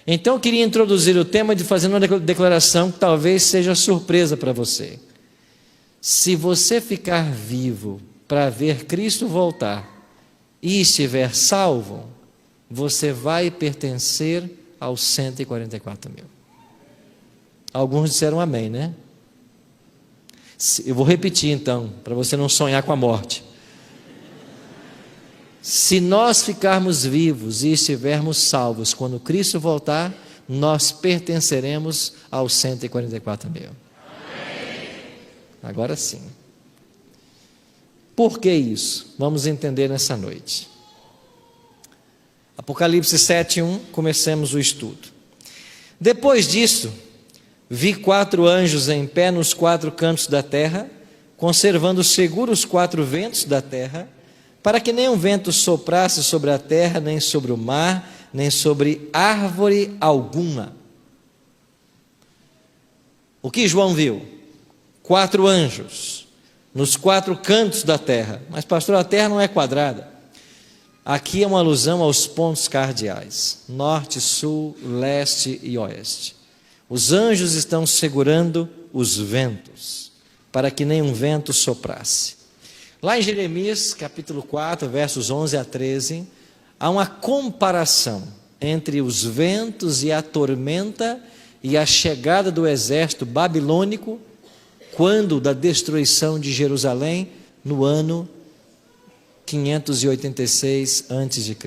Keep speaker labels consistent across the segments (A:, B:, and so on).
A: Então eu queria introduzir o tema de fazendo uma declaração que talvez seja surpresa para você. Se você ficar vivo para ver Cristo voltar e estiver salvo, você vai pertencer aos 144 mil. Alguns disseram amém, né? Eu vou repetir então, para você não sonhar com a morte. Se nós ficarmos vivos e estivermos salvos quando Cristo voltar, nós pertenceremos aos 144 mil. Agora sim. Por que isso? Vamos entender nessa noite. Apocalipse 7:1, comecemos o estudo. Depois disso, vi 4 anjos em pé nos 4 cantos da terra, conservando seguros os 4 ventos da terra, para que nenhum vento soprasse sobre a terra, nem sobre o mar, nem sobre árvore alguma. O que João viu? 4 anjos, nos 4 cantos da terra. Mas pastor, a terra não é quadrada. Aqui é uma alusão aos pontos cardeais, norte, sul, leste e oeste. Os anjos estão segurando os ventos, para que nenhum vento soprasse. Lá em Jeremias, capítulo 4, versos 11 a 13, há uma comparação entre os ventos e a tormenta e a chegada do exército babilônico, quando da destruição de Jerusalém, no ano 586 a.C.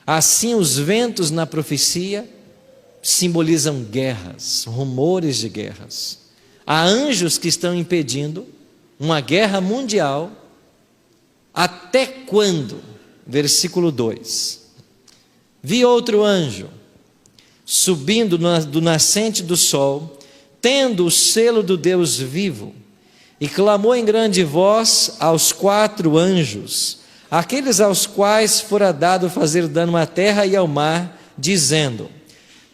A: Assim, os ventos na profecia simbolizam guerras, rumores de guerras. Há anjos que estão impedindo uma guerra mundial. Até quando? Versículo 2. Vi outro anjo subindo do nascente do sol, tendo o selo do Deus vivo, e clamou em grande voz aos 4 anjos, aqueles aos quais fora dado fazer dano à terra e ao mar, dizendo: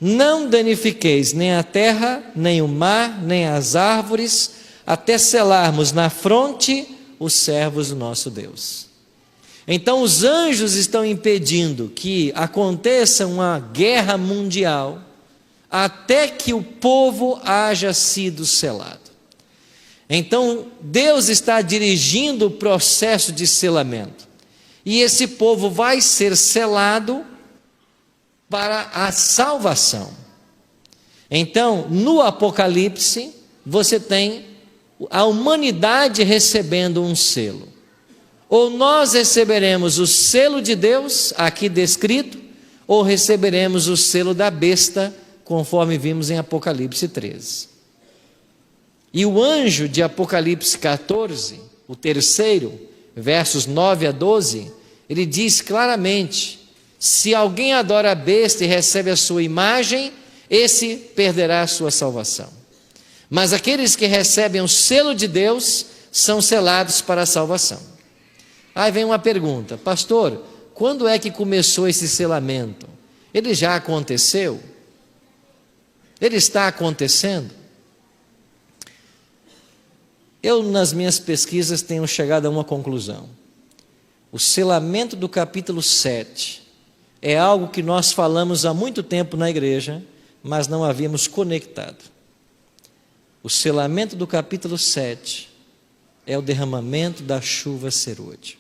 A: não danifiqueis nem a terra, nem o mar, nem as árvores, até selarmos na fronte os servos do nosso Deus. Então os anjos estão impedindo que aconteça uma guerra mundial, até que o povo haja sido selado. Então Deus está dirigindo o processo de selamento, e esse povo vai ser selado para a salvação. Então, no Apocalipse, você tem a humanidade recebendo um selo. Ou nós receberemos o selo de Deus, aqui descrito, ou receberemos o selo da besta, conforme vimos em Apocalipse 13. E o anjo de Apocalipse 14, o terceiro, versos 9 a 12, ele diz claramente: se alguém adora a besta e recebe a sua imagem, esse perderá a sua salvação. Mas aqueles que recebem o selo de Deus são selados para a salvação. Aí vem uma pergunta: pastor, quando é que começou esse selamento? Ele já aconteceu? Ele está acontecendo? Eu, nas minhas pesquisas, tenho chegado a uma conclusão. O selamento do capítulo 7 é algo que nós falamos há muito tempo na igreja, mas não havíamos conectado. O selamento do capítulo 7 é o derramamento da chuva serôdia.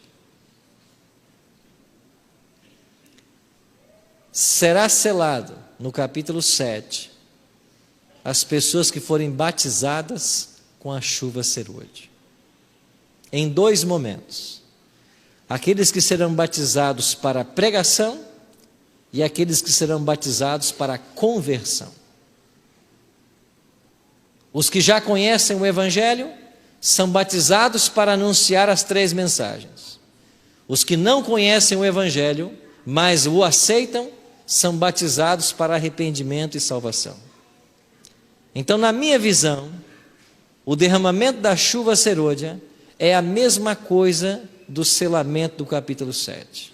A: Será selado no capítulo 7 as pessoas que forem batizadas com a chuva serôdia. Em 2 momentos. Aqueles que serão batizados para a pregação e aqueles que serão batizados para a conversão. Os que já conhecem o Evangelho são batizados para anunciar as 3 mensagens. Os que não conhecem o Evangelho, mas o aceitam, são batizados para arrependimento e salvação. Então, na minha visão, o derramamento da chuva serôdia é a mesma coisa do selamento do capítulo 7.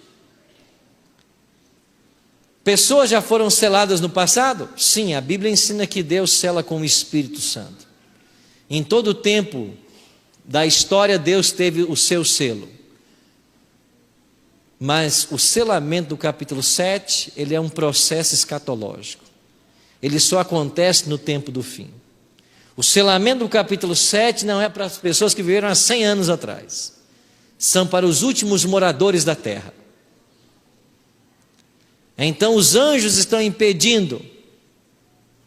A: Pessoas já foram seladas no passado? Sim, a Bíblia ensina que Deus sela com o Espírito Santo. Em todo o tempo da história, Deus teve o seu selo. Mas o selamento do capítulo 7, ele é um processo escatológico. Ele só acontece no tempo do fim. O selamento do capítulo 7 não é para as pessoas que viveram há 100 anos atrás. São para os últimos moradores da terra. Então os anjos estão impedindo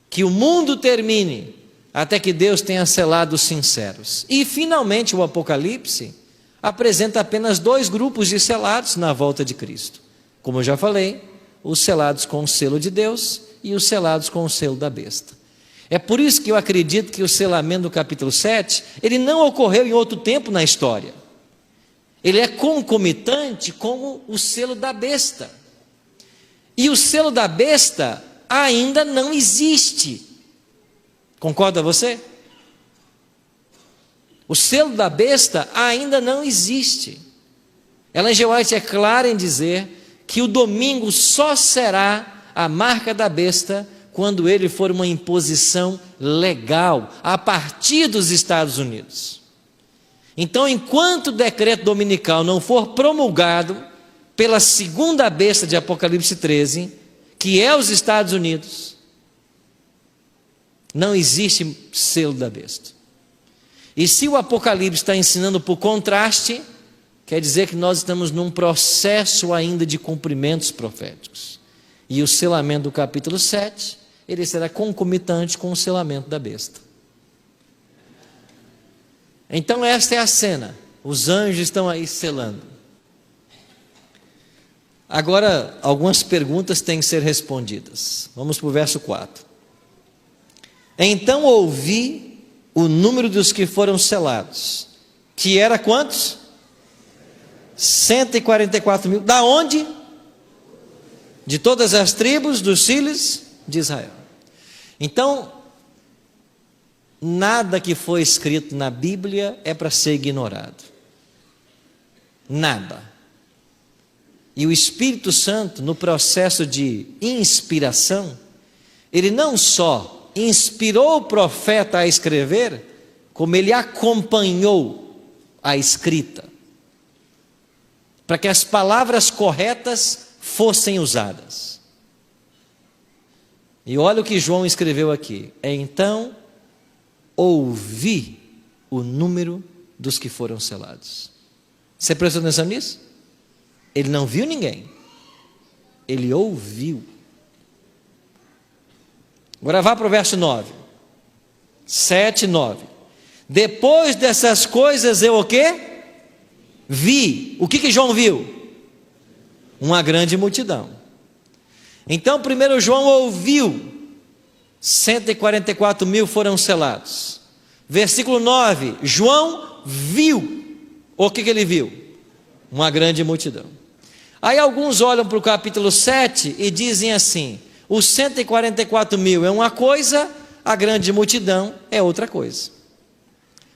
A: que o mundo termine até que Deus tenha selado os sinceros. E finalmente o Apocalipse apresenta apenas 2 grupos de selados na volta de Cristo. Como eu já falei, os selados com o selo de Deus e os selados com o selo da besta. É por isso que eu acredito que o selamento do capítulo 7, ele não ocorreu em outro tempo na história. Ele é concomitante com o selo da besta. E o selo da besta ainda não existe. Concorda você? O selo da besta ainda não existe. Ellen G. White é clara em dizer que o domingo só será a marca da besta quando ele for uma imposição legal a partir dos Estados Unidos. Então, enquanto o decreto dominical não for promulgado pela segunda besta de Apocalipse 13, que é os Estados Unidos, não existe selo da besta. E se o Apocalipse está ensinando por contraste, quer dizer que nós estamos num processo ainda de cumprimentos proféticos. E o selamento do capítulo 7, ele será concomitante com o selamento da besta. Então esta é a cena. Os anjos estão aí selando. Agora, algumas perguntas têm que ser respondidas. Vamos para o verso 4. Então ouvi o número dos que foram selados, que era quantos? 144 mil. Da onde? De todas as tribos dos filhos de Israel. Então, nada que foi escrito na Bíblia é para ser ignorado. Nada. E o Espírito Santo, no processo de inspiração, ele não só inspirou o profeta a escrever, como ele acompanhou a escrita, para que as palavras corretas fossem usadas. E olha o que João escreveu aqui. Então ouvi o número dos que foram selados. Você prestou atenção nisso? Ele não viu ninguém, ele ouviu. Agora vá para o verso 9. 7, 9. Depois dessas coisas eu o quê? Vi. O que João viu? Uma grande multidão. Então primeiro João ouviu. 144 mil foram selados. Versículo 9. João viu. O que ele viu? Uma grande multidão. Aí alguns olham para o capítulo 7 e dizem assim: os 144 mil é uma coisa, a grande multidão é outra coisa.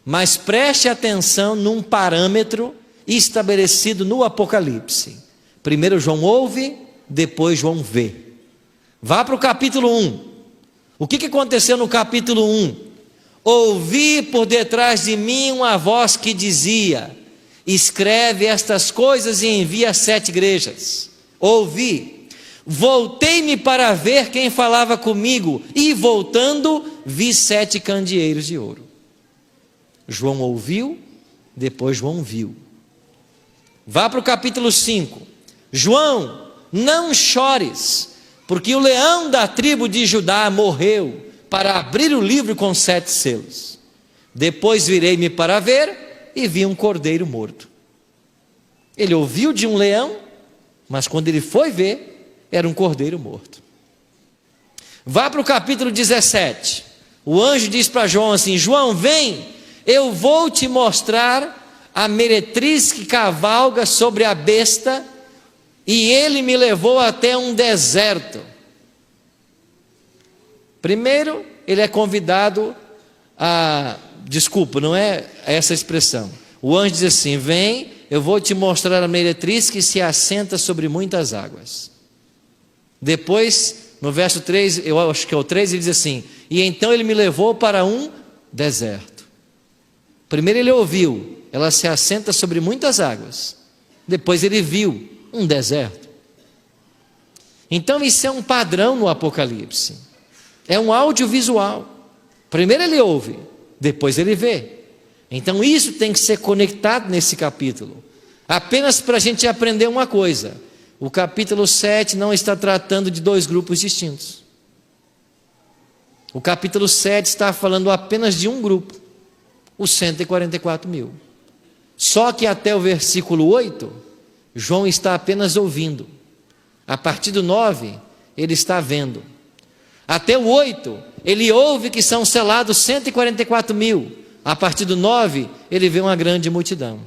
A: Mas preste atenção num parâmetro estabelecido no Apocalipse. Primeiro João ouve, depois João vê. Vá para o capítulo 1. O que aconteceu no capítulo 1? Ouvi por detrás de mim uma voz que dizia: escreve estas coisas e envia às 7 igrejas. Ouvi. Voltei-me para ver quem falava comigo, e voltando, vi 7 candeeiros de ouro. João ouviu, depois João viu. Vá para o capítulo 5. João, não chores, porque o leão da tribo de Judá morreu para abrir o livro com 7 selos. Depois virei-me para ver, e vi um cordeiro morto. Ele ouviu de um leão, mas quando ele foi ver, era um cordeiro morto. Vá para o capítulo 17. O anjo diz para João assim: João, vem, eu vou te mostrar a meretriz que cavalga sobre a besta. E ele me levou até um deserto. Primeiro, ele é convidado a... Desculpa, não é essa expressão. O anjo diz assim: vem, eu vou te mostrar a meretriz que se assenta sobre muitas águas. Depois, no verso 3, eu acho que é o 3, ele diz assim: e então ele me levou para um deserto. Primeiro ele ouviu, ela se assenta sobre muitas águas. Depois ele viu, Um deserto. Então isso é um padrão no Apocalipse. É um audiovisual. Primeiro ele ouve, depois ele vê. Então isso tem que ser conectado nesse capítulo. Apenas para a gente aprender uma coisa: o capítulo 7 não está tratando de dois grupos distintos. O capítulo 7 está falando apenas de um grupo, os 144 mil. Só que até o versículo 8, João está apenas ouvindo. A partir do 9, ele está vendo. Até o 8, ele ouve que são selados 144 mil. A partir do 9, ele vê uma grande multidão.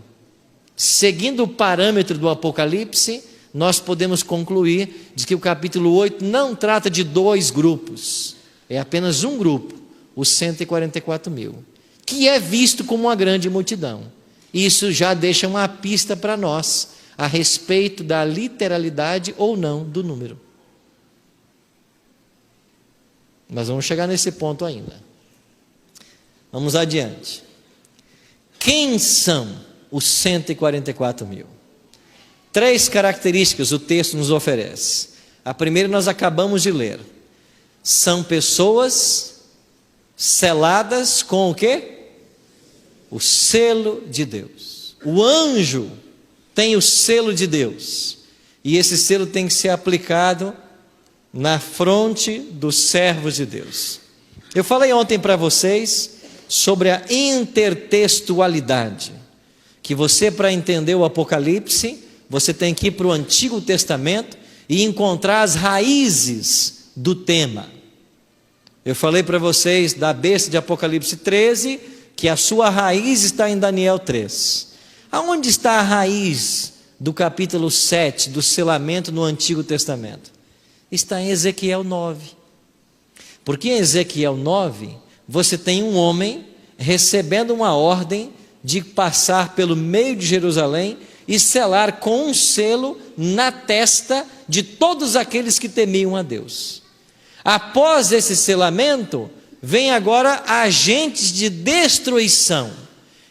A: Seguindo o parâmetro do Apocalipse, nós podemos concluir de que o capítulo 8 não trata de dois grupos. É apenas um grupo, os 144 mil, que é visto como uma grande multidão. Isso já deixa uma pista para nós a respeito da literalidade ou não do número. Nós vamos chegar nesse ponto ainda. Vamos adiante. Quem são os 144 mil? 3 características o texto nos oferece. A primeira nós acabamos de ler. São pessoas seladas com o quê? O selo de Deus. O anjo tem o selo de Deus. E esse selo tem que ser aplicado na fronte dos servos de Deus. Eu falei ontem para vocês sobre a intertextualidade, que você, para entender o Apocalipse, você tem que ir para o Antigo Testamento e encontrar as raízes do tema. Eu falei para vocês da besta de Apocalipse 13, que a sua raiz está em Daniel 3. Aonde está a raiz do capítulo 7, do selamento no Antigo Testamento? Está em Ezequiel 9. Porque em Ezequiel 9, você tem um homem recebendo uma ordem de passar pelo meio de Jerusalém e selar com um selo na testa de todos aqueles que temiam a Deus. Após esse selamento, vem agora agentes de destruição,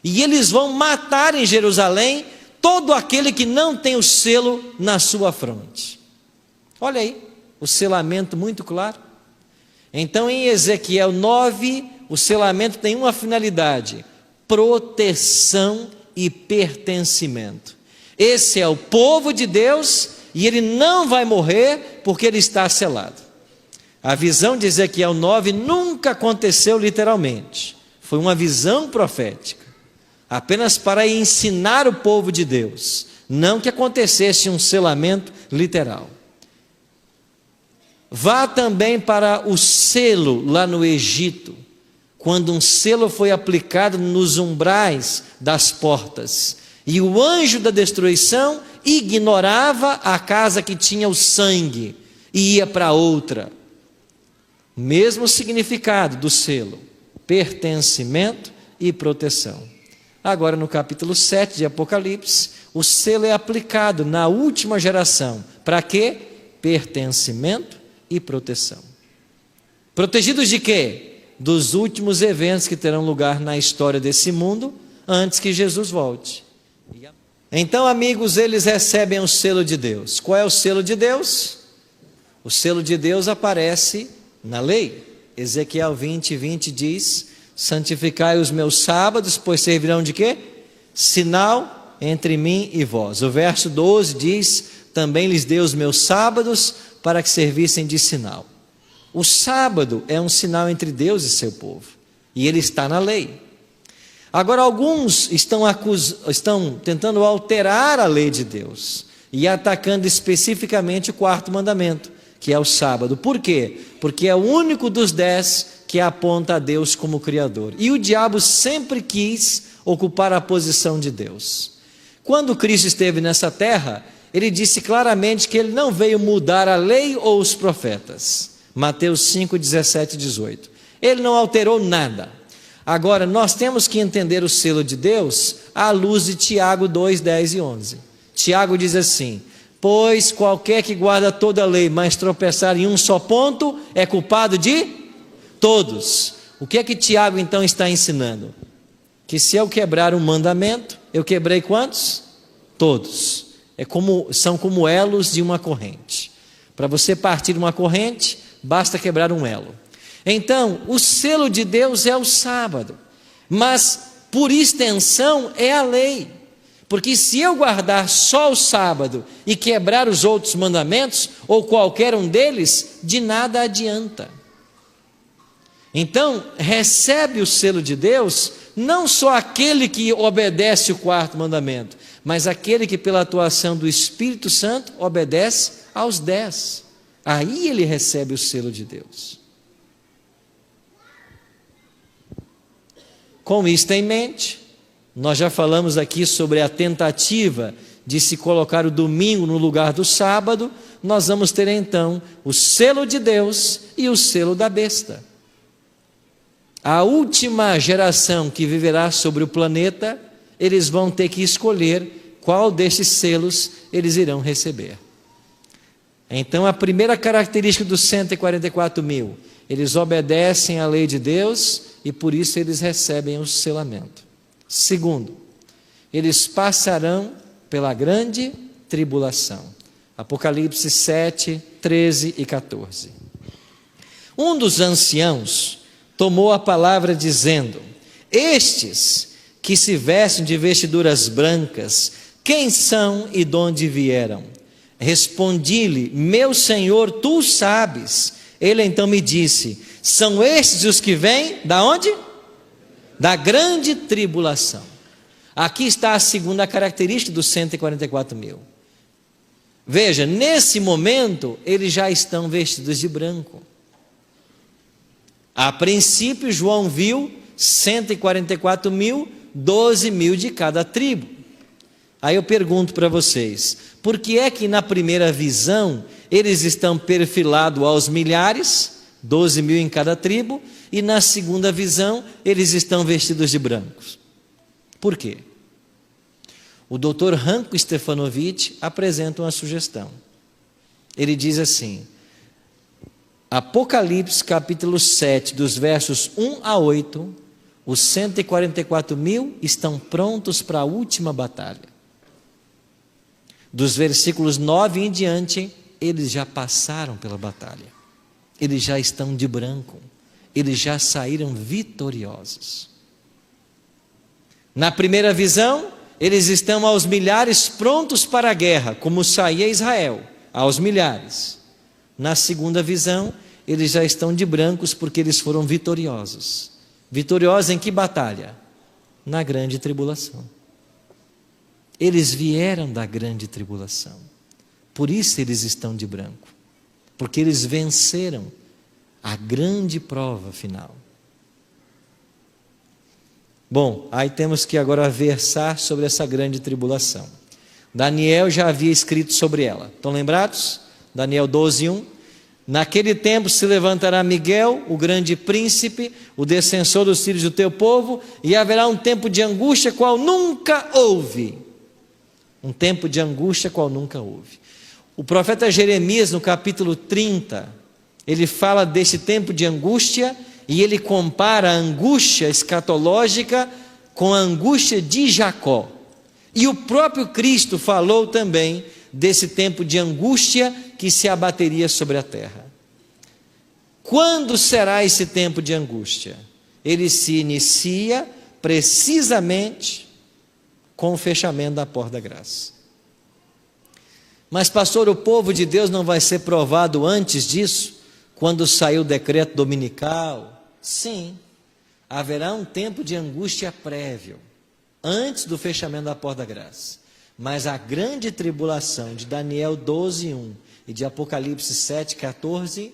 A: e eles vão matar em Jerusalém todo aquele que não tem o selo na sua fronte. Olha aí, o selamento muito claro. Então em Ezequiel 9, o selamento tem uma finalidade: proteção e pertencimento. Esse é o povo de Deus, e ele não vai morrer porque ele está selado. A visão de Ezequiel 9 nunca aconteceu literalmente, foi uma visão profética, apenas para ensinar o povo de Deus, não que acontecesse um selamento literal. Vá também para o selo lá no Egito, quando um selo foi aplicado nos umbrais das portas, e o anjo da destruição ignorava a casa que tinha o sangue e ia para outra. Mesmo significado do selo: pertencimento e proteção. Agora no capítulo 7 de Apocalipse, o selo é aplicado na última geração. Para quê? Pertencimento e proteção. Protegidos de quê? Dos últimos eventos que terão lugar na história desse mundo, antes que Jesus volte. Então, amigos, eles recebem o selo de Deus. Qual é o selo de Deus? O selo de Deus aparece na lei. Ezequiel 20, 20 diz: santificai os meus sábados, pois servirão de quê? Sinal entre mim e vós. O verso 12 diz: também lhes dei os meus sábados para que servissem de sinal. O sábado é um sinal entre Deus e seu povo, e ele está na lei. Agora alguns estão tentando alterar a lei de Deus e atacando especificamente o 4º mandamento, que é o sábado. Por quê? Porque é o único dos 10 que aponta a Deus como Criador. E o diabo sempre quis ocupar a posição de Deus. Quando Cristo esteve nessa terra, ele disse claramente que ele não veio mudar a lei ou os profetas. Mateus 5, 17 e 18. Ele não alterou nada. Agora, nós temos que entender o selo de Deus à luz de Tiago 2, 10 e 11. Tiago diz assim: pois qualquer que guarda toda a lei, mas tropeçar em um só ponto, é culpado de todos. O que é que Tiago então está ensinando? Que se eu quebrar um mandamento, eu quebrei quantos? Todos. São como elos de uma corrente. Para você partir uma corrente, basta quebrar um elo. Então, o selo de Deus é o sábado, mas por extensão é a lei. Porque se eu guardar só o sábado e quebrar os outros mandamentos, ou qualquer um deles, de nada adianta. Então, recebe o selo de Deus, não só aquele que obedece o quarto mandamento, mas aquele que pela atuação do Espírito Santo obedece aos 10. Aí ele recebe o selo de Deus. Com isto em mente, nós já falamos aqui sobre a tentativa de se colocar o domingo no lugar do sábado. Nós vamos ter então o selo de Deus e o selo da besta. A última geração que viverá sobre o planeta, eles vão ter que escolher qual destes selos eles irão receber. Então, a primeira característica dos 144 mil, eles obedecem à lei de Deus e por isso eles recebem o selamento. Segundo, eles passarão pela grande tribulação. Apocalipse 7, 13 e 14. Um dos anciãos tomou a palavra dizendo: estes que se vestem de vestiduras brancas, quem são e de onde vieram? Respondi-lhe: meu Senhor, tu sabes. Ele então me disse: são estes os que vêm, da onde? Da grande tribulação. Aqui está a segunda característica dos 144 mil. Veja, nesse momento, eles já estão vestidos de branco. A princípio, João viu 144 mil, 12 mil de cada tribo. Aí eu pergunto para vocês, por que é que na primeira visão eles estão perfilados aos milhares, 12 mil em cada tribo, e na segunda visão eles estão vestidos de brancos? Por quê? O Dr. Ranko Stefanovic apresenta uma sugestão. Ele diz assim: Apocalipse capítulo 7, dos versos 1 a 8, os 144 mil estão prontos para a última batalha. Dos versículos 9 em diante, eles já passaram pela batalha. Eles já estão de branco. Eles já saíram vitoriosos. Na primeira visão, eles estão aos milhares prontos para a guerra, como saía Israel, aos milhares. Na segunda visão, eles já estão de brancos porque eles foram vitoriosos. Vitoriosos em que batalha? Na grande tribulação. Eles vieram da grande tribulação. Por isso eles estão de branco. Porque eles venceram a grande prova final. Bom, aí temos que agora versar sobre essa grande tribulação. Daniel já havia escrito sobre ela. Estão lembrados? Daniel 12, 1. Naquele tempo se levantará Miguel, o grande príncipe, o descensor dos filhos do teu povo, e haverá um tempo de angústia qual nunca houve. Um tempo de angústia qual nunca houve. O profeta Jeremias, no capítulo 30, ele fala desse tempo de angústia e ele compara a angústia escatológica com a angústia de Jacó. E o próprio Cristo falou também desse tempo de angústia que se abateria sobre a terra. Quando será esse tempo de angústia? Ele se inicia precisamente com o fechamento da porta da graça. Mas pastor, o povo de Deus não vai ser provado antes disso? Quando sair o decreto dominical? Sim, haverá um tempo de angústia prévio, antes do fechamento da porta da graça. Mas a grande tribulação de Daniel 12, 1 e de Apocalipse 7, 14,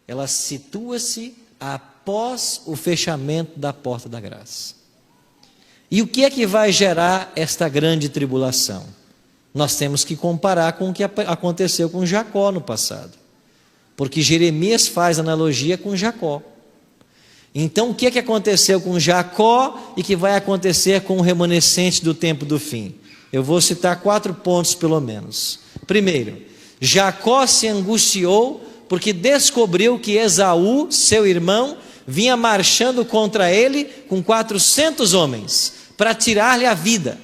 A: ela situa-se após o fechamento da porta da graça. E o que é que vai gerar esta grande tribulação? Nós temos que comparar com o que aconteceu com Jacó no passado. Porque Jeremias faz analogia com Jacó. Então, o que é que aconteceu com Jacó e que vai acontecer com o remanescente do tempo do fim? Eu vou citar 4 pontos pelo menos. Primeiro, Jacó se angustiou porque descobriu que Esaú, seu irmão, vinha marchando contra ele com 400 homens para tirar-lhe a vida.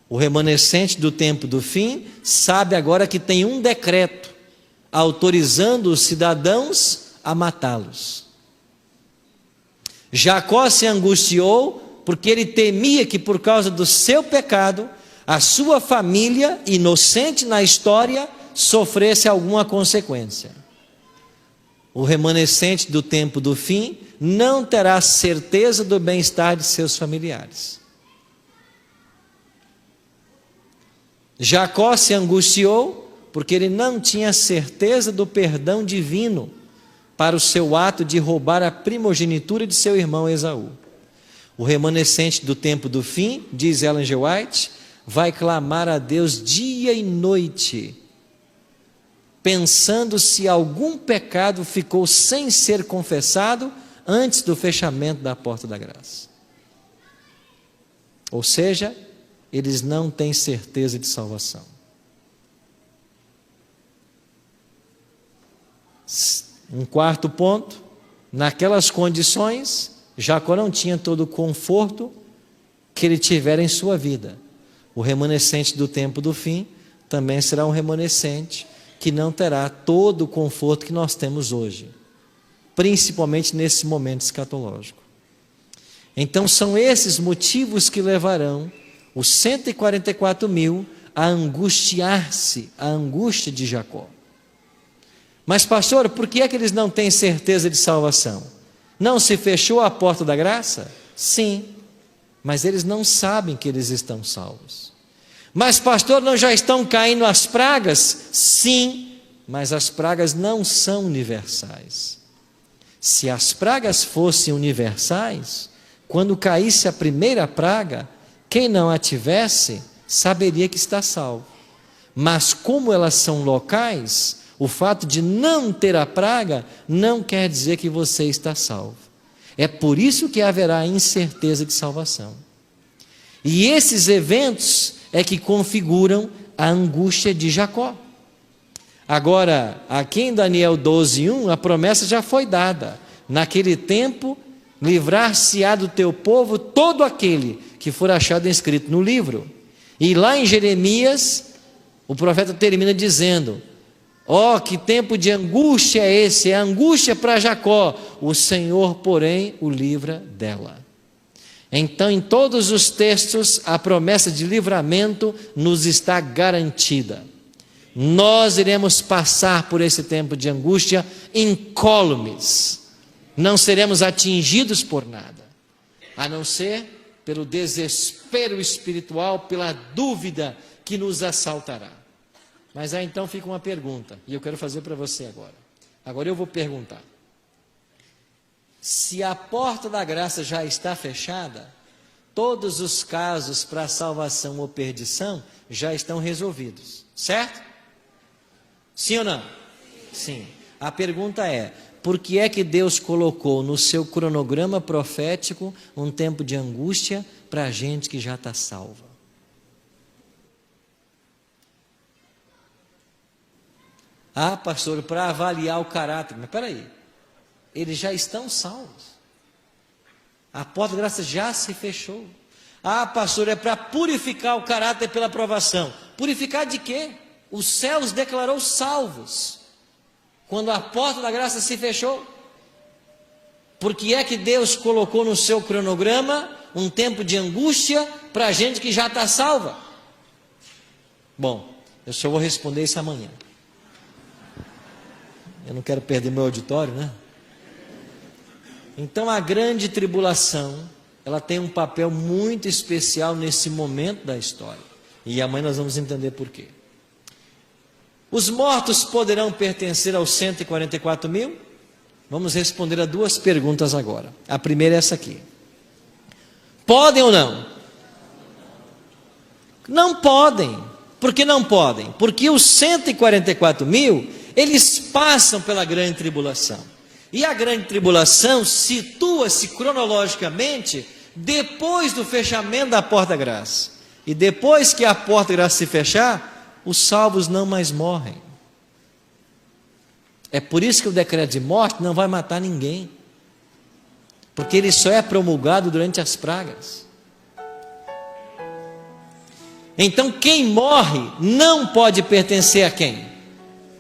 A: O remanescente do tempo do fim sabe agora que tem um decreto autorizando os cidadãos a matá-los. Jacó se angustiou porque ele temia que por causa do seu pecado, a sua família, inocente na história, sofresse alguma consequência. O remanescente do tempo do fim não terá certeza do bem-estar de seus familiares. Jacó se angustiou porque ele não tinha certeza do perdão divino para o seu ato de roubar a primogenitura de seu irmão Esaú. O remanescente do tempo do fim, diz Ellen G. White, vai clamar a Deus dia e noite, pensando se algum pecado ficou sem ser confessado antes do fechamento da porta da graça. Ou seja, eles não têm certeza de salvação. Um quarto ponto, naquelas condições, Jacó não tinha todo o conforto que ele tivera em sua vida. O remanescente do tempo do fim também será um remanescente que não terá todo o conforto que nós temos hoje, principalmente nesse momento escatológico. Então são esses motivos que levarão os 144.000 a angustiar-se, a angústia de Jacó. Mas pastor, por que é que eles não têm certeza de salvação? Não se fechou a porta da graça? Sim, mas eles não sabem que eles estão salvos. Mas pastor, não já estão caindo as pragas? Sim, mas as pragas não são universais. Se as pragas fossem universais, quando caísse a primeira praga, quem não a tivesse, saberia que está salvo. Mas como elas são locais, o fato de não ter a praga não quer dizer que você está salvo. É por isso que haverá incerteza de salvação. E esses eventos é que configuram a angústia de Jacó. Agora, aqui em Daniel 12:1, a promessa já foi dada. Naquele tempo, livrar-se-á do teu povo todo aquele que for achado inscrito no livro. E lá em Jeremias, o profeta termina dizendo: ó, que tempo de angústia é esse? É angústia para Jacó, o Senhor, porém, o livra dela. Então, em todos os textos, a promessa de livramento nos está garantida. Nós iremos passar por esse tempo de angústia incólumes. Não seremos atingidos por nada, a não ser pelo desespero espiritual, pela dúvida que nos assaltará. Mas aí então fica uma pergunta, e eu quero fazer para você agora. Agora eu vou perguntar. Se a porta da graça já está fechada, todos os casos para salvação ou perdição já estão resolvidos, certo? Sim ou não? Sim. A pergunta é: por que é que Deus colocou no seu cronograma profético um tempo de angústia para a gente que já está salva? Ah, pastor, para avaliar o caráter. Mas espera aí, eles já estão salvos. A porta da graça já se fechou. Ah, pastor, é para purificar o caráter pela aprovação. Purificar de quê? Os céus declarou salvos quando a porta da graça se fechou. Por que é que Deus colocou no seu cronograma um tempo de angústia para a gente que já está salva? Bom, eu só vou responder isso amanhã. Eu não quero perder meu auditório, né? Então a grande tribulação, ela tem um papel muito especial nesse momento da história. E amanhã nós vamos entender por quê. Os mortos poderão pertencer aos 144.000? Vamos responder a duas perguntas agora. A primeira é essa aqui. Podem ou não? Não podem. Por que não podem? Porque os 144.000, eles passam pela grande tribulação. E a grande tribulação situa-se cronologicamente depois do fechamento da porta da graça. E depois que a porta da graça se fechar, os salvos não mais morrem. É por isso que o decreto de morte não vai matar ninguém, porque ele só é promulgado durante as pragas. Então quem morre não pode pertencer a quem?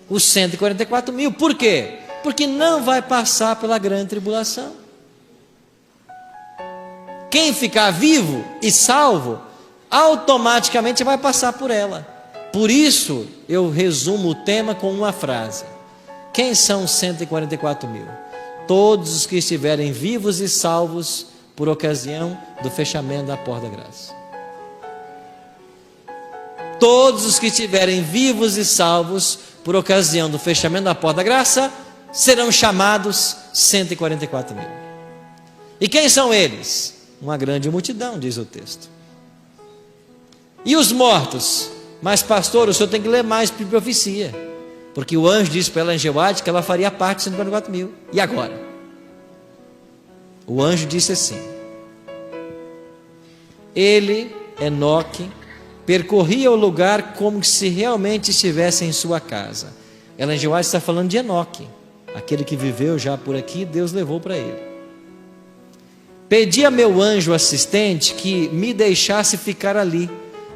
A: Os 144 mil. Por quê? Porque não vai passar pela grande tribulação. Quem ficar vivo e salvo, automaticamente vai passar por ela. Por isso, eu resumo o tema com uma frase. Quem são os 144 mil? Todos os que estiverem vivos e salvos por ocasião do fechamento da porta da graça. Todos os que estiverem vivos e salvos por ocasião do fechamento da porta da graça serão chamados 144 mil. E quem são eles? Uma grande multidão, diz o texto. E os mortos? Mas pastor, o senhor tem que ler mais profecia, porque o anjo disse para ela em White que ela faria parte de 144 mil. E agora? O anjo disse assim: ele, Enoque, percorria o lugar como se realmente estivesse em sua casa. Ellen G. White está falando de Enoque, aquele que viveu já por aqui, Deus levou para ele. Pedi a meu anjo assistente que me deixasse ficar ali.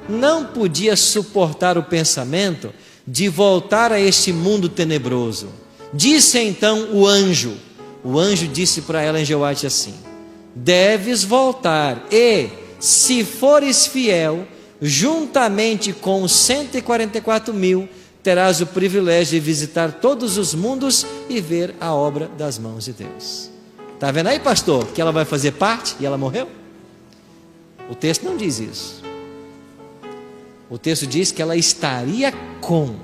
A: Não podia suportar o pensamento de voltar a este mundo tenebroso. Disse então o anjo disse para Ellen G. White assim: deves voltar e, se fores fiel, juntamente com os 144 mil, terás o privilégio de visitar todos os mundos e ver a obra das mãos de Deus. Está vendo aí, pastor, que ela vai fazer parte e ela morreu? O texto não diz isso. O texto diz que ela estaria com.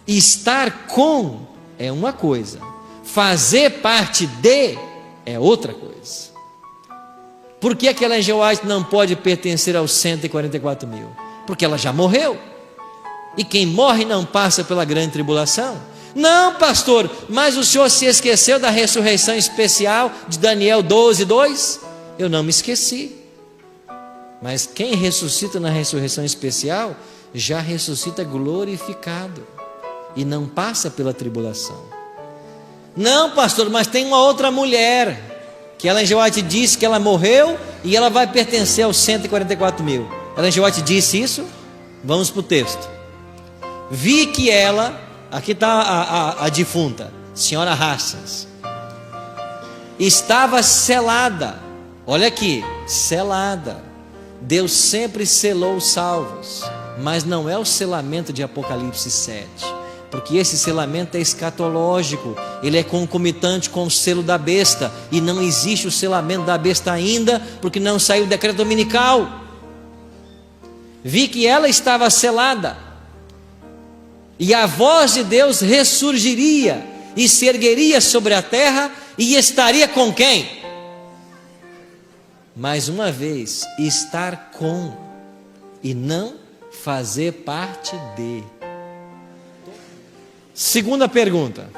A: Estar com é uma coisa, fazer parte de é outra coisa. Por que aquela Ellen G. White não pode pertencer aos 144 mil? Porque ela já morreu. E quem morre não passa pela grande tribulação? Não, pastor, mas o senhor se esqueceu da ressurreição especial de Daniel 12:2? Eu não me esqueci. Mas quem ressuscita na ressurreição especial, já ressuscita glorificado e não passa pela tribulação. Não, pastor, mas tem uma outra mulher, que Ellen G. White disse que ela morreu e ela vai pertencer aos 144 mil. Ellen G. White disse isso? Vamos para o texto. Vi que ela, aqui está a defunta, senhora Hastings, estava selada. Olha aqui, selada. Deus sempre selou os salvos, mas não é o selamento de Apocalipse 7, porque esse selamento é escatológico, ele é concomitante com o selo da besta, e não existe o selamento da besta ainda, porque não saiu o decreto dominical. Vi que ela estava selada, e a voz de Deus ressurgiria, e se ergueria sobre a terra, e estaria com quem? Mais uma vez, estar com, e não fazer parte de. Segunda pergunta: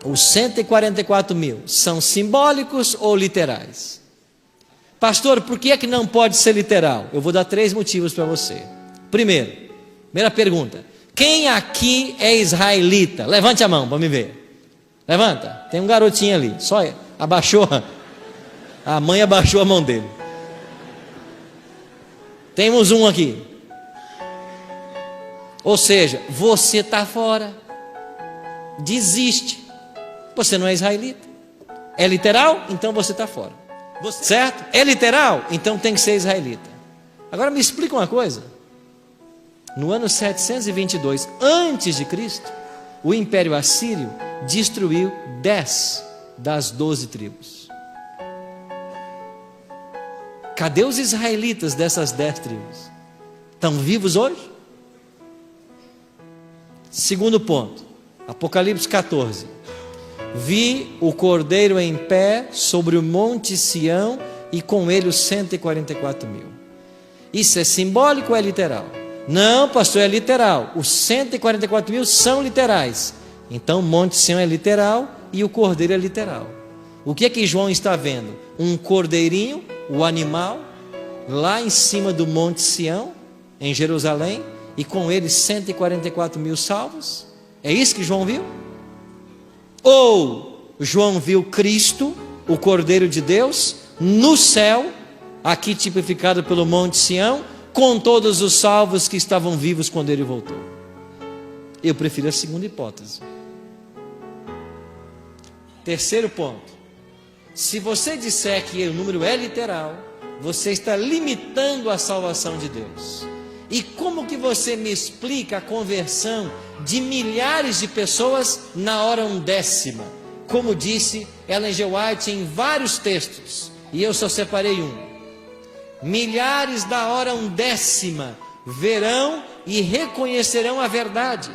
A: os 144 mil são simbólicos ou literais? Pastor, por que é que não pode ser literal? Eu vou dar 3 motivos para você. Primeira pergunta: quem aqui é israelita? Levante a mão para me ver. Levanta, tem um garotinho ali, só abaixou. A mãe abaixou a mão dele. Temos um aqui. Ou seja, você está fora. Desiste. Você não é israelita. É literal? Então você está fora. Certo? É literal? Então tem que ser israelita. Agora me explica uma coisa. No ano 722 antes de Cristo, o Império Assírio destruiu 10 das 12 tribos. Cadê os israelitas dessas 10 tribos? Estão vivos hoje? Segundo ponto, Apocalipse 14. Vi o Cordeiro em pé sobre o monte Sião e com ele os 144 mil. Isso é simbólico ou é literal? Não, pastor, é literal. Os 144 mil são literais. Então o monte Sião é literal e o Cordeiro é literal. O que é que João está vendo? Um cordeirinho, o animal, lá em cima do monte Sião, em Jerusalém, e com ele 144 mil salvos? É isso que João viu? Ou João viu Cristo, o Cordeiro de Deus, no céu, aqui tipificado pelo monte Sião, com todos os salvos que estavam vivos quando ele voltou. Eu prefiro a segunda hipótese. Terceiro ponto. Se você disser que o número é literal, você está limitando a salvação de Deus. E como que você me explica a conversão de milhares de pessoas na hora undécima? Como disse Ellen G. White em vários textos, e eu só separei um. Milhares da hora undécima verão e reconhecerão a verdade.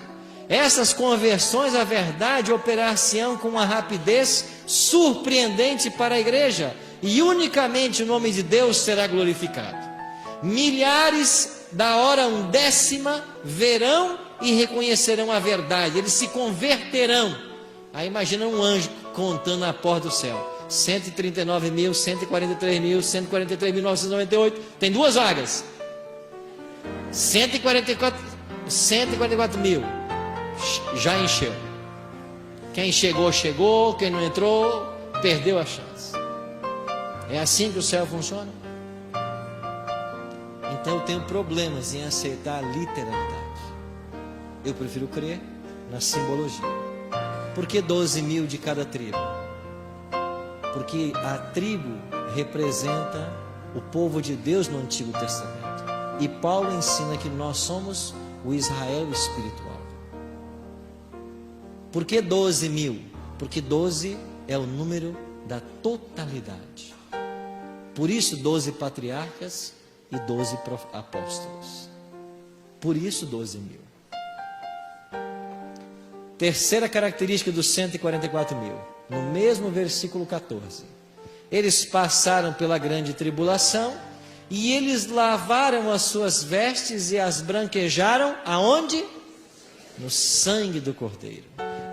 A: Essas conversões à verdade operar-se-ão com uma rapidez surpreendente para a igreja, e unicamente o nome de Deus será glorificado. Milhares da hora undécima verão e reconhecerão a verdade, eles se converterão. Aí imagina um anjo contando na porta do céu: 139 mil, 143 mil, 143.998, tem 2 vagas. 144 mil, já encheu. Quem chegou, chegou, quem não entrou, perdeu a chance. É assim que o céu funciona? Então eu tenho problemas em aceitar a literalidade. Eu prefiro crer na simbologia. Por que 12 mil de cada tribo? Porque a tribo representa o povo de Deus no Antigo Testamento. E Paulo ensina que nós somos o Israel espiritual. Por que 12 mil? Porque 12 é o número da totalidade. Por isso 12 patriarcas e 12 apóstolos. Por isso 12 mil. Terceira característica dos 144 mil. No mesmo versículo 14. Eles passaram pela grande tribulação e eles lavaram as suas vestes e as branquejaram aonde? No sangue do Cordeiro.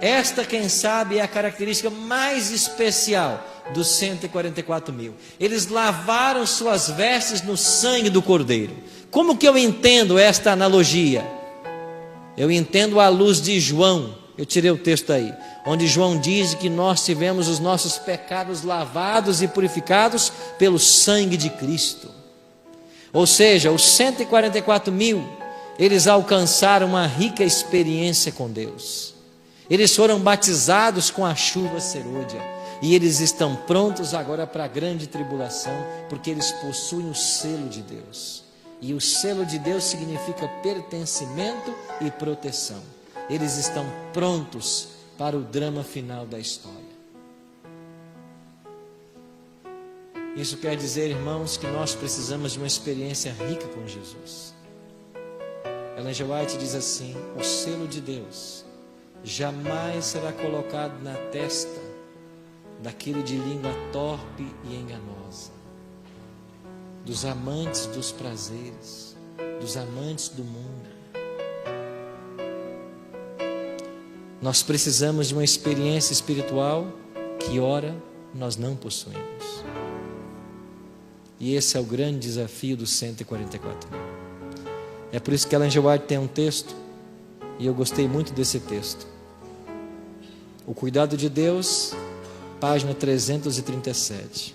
A: Esta, quem sabe, é a característica mais especial dos 144 mil. Eles lavaram suas vestes no sangue do Cordeiro. Como que eu entendo esta analogia? Eu entendo à luz de João. Eu tirei o texto aí, onde João diz que nós tivemos os nossos pecados lavados e purificados pelo sangue de Cristo. Ou seja, os 144 mil, eles alcançaram uma rica experiência com Deus. Eles foram batizados com a chuva serôdia. E eles estão prontos agora para a grande tribulação, porque eles possuem o selo de Deus. E o selo de Deus significa pertencimento e proteção. Eles estão prontos para o drama final da história. Isso quer dizer, irmãos, que nós precisamos de uma experiência rica com Jesus. Ellen G. White diz assim: o selo de Deus jamais será colocado na testa daquele de língua torpe e enganosa, dos amantes dos prazeres, dos amantes do mundo. Nós precisamos de uma experiência espiritual que, ora, nós não possuímos. E esse é o grande desafio dos 144 mil. É por isso que Ellen G. White tem um texto, e eu gostei muito desse texto. O cuidado de Deus, página 337.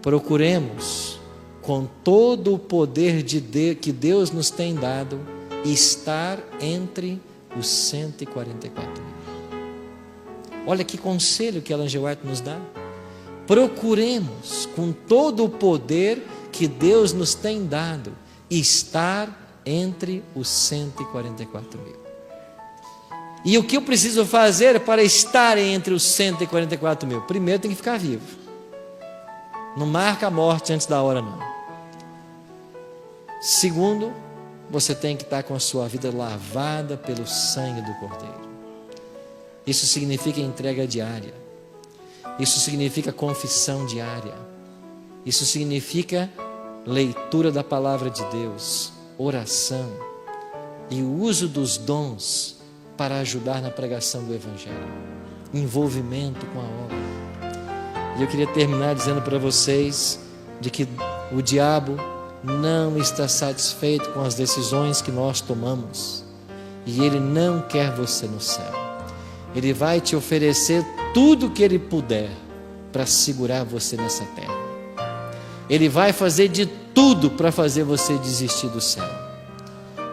A: Procuremos, com todo o poder que Deus nos tem dado, estar entre os 144 mil. Olha que conselho que Ellen G. White nos dá. Procuremos, com todo o poder que Deus nos tem dado, estar entre os 144 mil. E o que eu preciso fazer para estar entre os 144 mil? Primeiro, tem que ficar vivo. Não marca a morte antes da hora, não. Segundo, você tem que estar com a sua vida lavada pelo sangue do Cordeiro. Isso significa entrega diária. Isso significa confissão diária. Isso significa leitura da palavra de Deus, oração e o uso dos dons para ajudar na pregação do Evangelho, envolvimento com a obra. E eu queria terminar dizendo para vocês de que o diabo não está satisfeito com as decisões que nós tomamos, e ele não quer você no céu. Ele vai te oferecer tudo o que ele puder para segurar você nessa terra. Ele vai fazer de tudo para fazer você desistir do céu.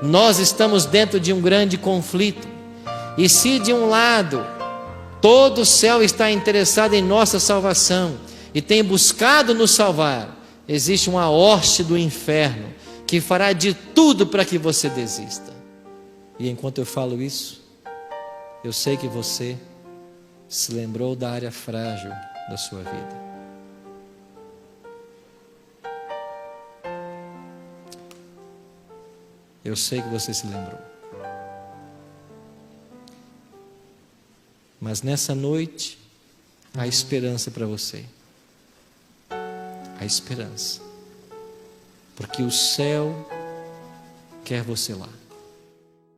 A: Nós estamos dentro de um grande conflito, e se de um lado todo o céu está interessado em nossa salvação e tem buscado nos salvar, existe uma hoste do inferno que fará de tudo para que você desista. E enquanto eu falo isso, eu sei que você se lembrou da área frágil da sua vida. Eu sei que você se lembrou. Mas nessa noite, há esperança para você. Há esperança. Porque o céu quer você lá.